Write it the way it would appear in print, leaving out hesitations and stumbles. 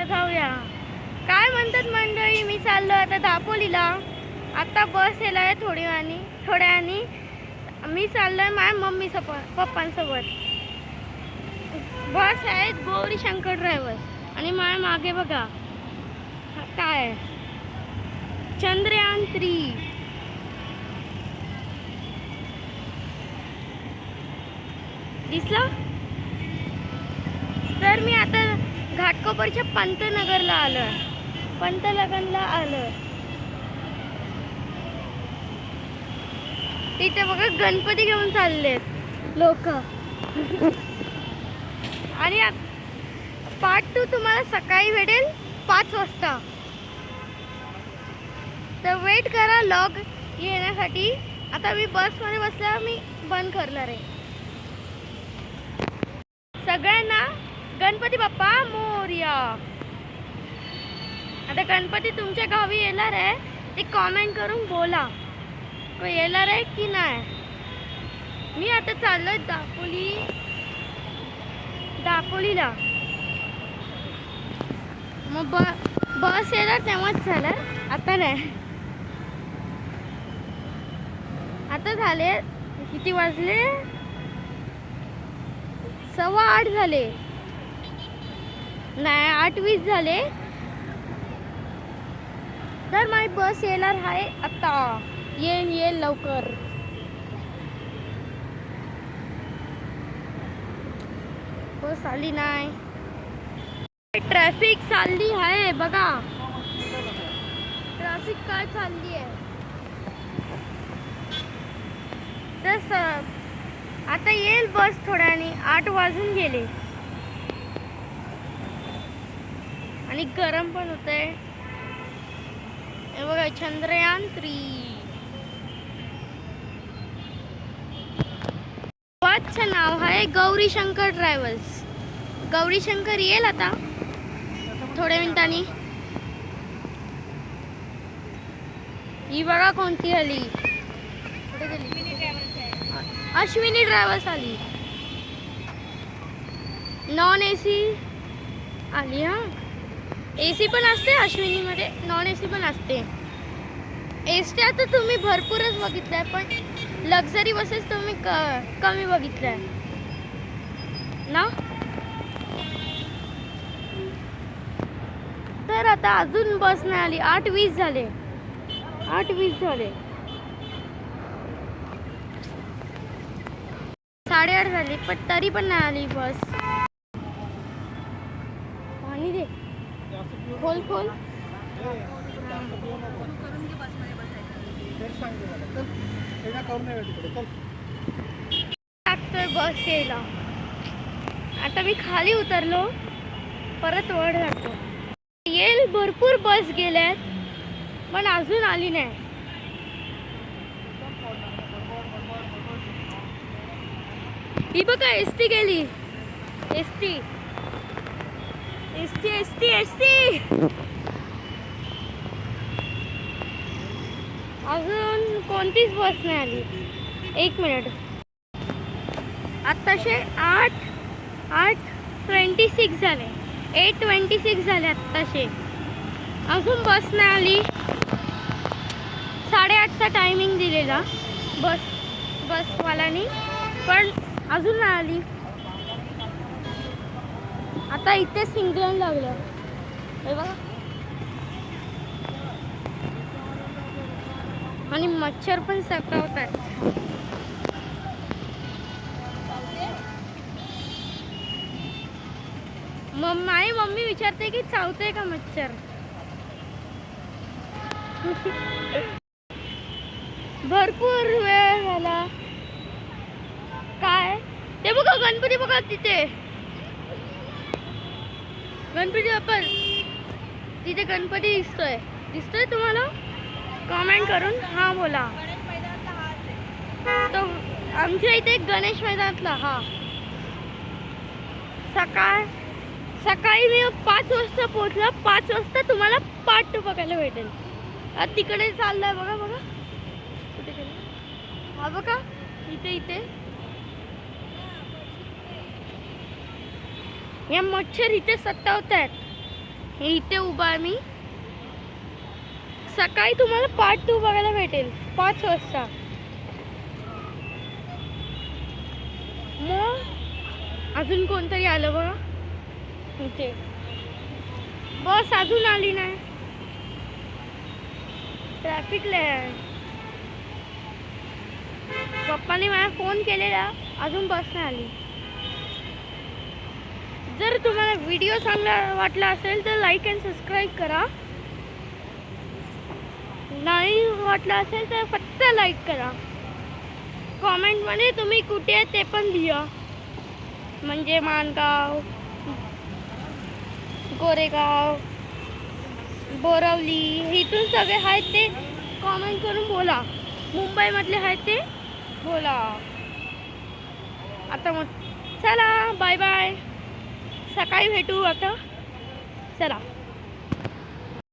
जाऊया. काय म्हणतात मंडळी, मी चाललो आता दापोलीला. आता बस येणार थोड्या वेळाने. मी चाललोय माझ्या मम्मी पप्पांसोबत. बस आहेत गौरी शंकर ड्रायव्हर आणि माझ्या मागे बघा काय चंद्रयान 3. दिसला. तर मी आता घाटकोपरच्या पंतनगरला आलो. तिथे बघा गणपती घेऊन चाललेत लोक. आणि पार्ट 2 तुम्हाला सकाळी भेटेल 5 वाजता. तर वेट करा लॉग येण्यासाठी. आता मी बसमध्ये बसल्यावर मी बंद करणार आहे. सगळ्यांना गणपती बाप्पा मोरया. आता गणपती तुमच्या गावी येणार आहे ते कॉमेंट करून बोला येणार आहे की नाही. मी आता चाललोय दापोलीला. मग बस येणार तेव्हाच झालं. आता नाही. आता झाले किती वाजले 8:15 झाले. नाही 8:20 झाले. तर माझी बस येणार आहे आता. येईल लवकर. बस आली नाही. ट्रॅफिक चालली आहे बघा. ट्रॅफिक काय चालली आहे. तर आता येईल बस थोड्याने. 8 वाजून गेले आणि गरम पण होतंय. हे बघा चंद्रयान 3. बसचं नाव आहे गौरी शंकर ट्रॅव्हल्स. गौरी शंकर येईल आता थोड्या मिनिटांनी. ही बघा कोणती आली. अश्विनी ट्रॅव्हल्स आली. नॉन AC आली. AC पण असते अश्विनीमध्ये, नॉन AC पण असते. एसटी आता तुम्ही भरपूरच बघितलंय पण लक्झरी बसेस तुम्ही कमी बघितलंय ना. तर आता अजून बस नाही आली. 8:20 झाले. 8:30 झाली पण तरी पण नाही आली बस. पाणी दे. खोल. बस यायला. आता मी खाली उतरलो. परत वर जातो. येईल. भरपूर बस गेल्यात पण अजून आली नाही. ही बघा एसटी गेली. एसटी अजून कोणतीच बस नाही आली. 1 मिनिट. आत्ताशे 8:26 झाले. 8:26 झाले आत्ताशे. अजून बस नाही आली. 8:30चा टायमिंग दिलेला बसवाल्यानी पण अजून नाही आली. आता इथे सिग्नल लागलं हे बघा. आणि मच्छर पण सतावतात. माझी मम्मी विचारते की चावते का मच्छर. भरपूर वेळ झाला. काय ते बघा गणपती बघा तिथे. गणपती बाप्पा तिथे गणपती दिसतोय तुम्हाला. कमेंट करून हा बोला. तो आमच्या इथे गणेश मैदानातला. सकाळी मी 5 वाजता पोहोचला. 5 वाजता तुम्हाला पार्ट 2 बघायला भेटेल. तिकडे चाललाय बघा कुठे गेला हा बघा. इथे या मच्छर इथे सतावत आहेत. हे इथे उभा आहे मी. सकाळी तुम्हाला पार्ट 2 बघायला भेटेल 5 वाजता. मग अजून कोणतरी आलं बघा इथे. बस अजून आली नाही. ट्रॅफिक लय आहे. पप्पाने मला फोन केलेला, अजून बस नाही आली. जर तुम्हाला व्हिडिओ चांगला वाटला असेल तर लाईक अँड सबस्क्राईब करा. नाही वाटलं असेल तर फक्त लाईक करा. कॉमेंटमध्ये तुम्ही कुठे आहे ते पण लिहा. म्हणजे माणगाव, गोरेगाव, बोरवली, इथून सगळे आहेत ते कॉमेंट करून बोला. मुंबईमधले आहेत ते बोला. आता मग चला बाय बाय. सकाळी भेटू आता. चला.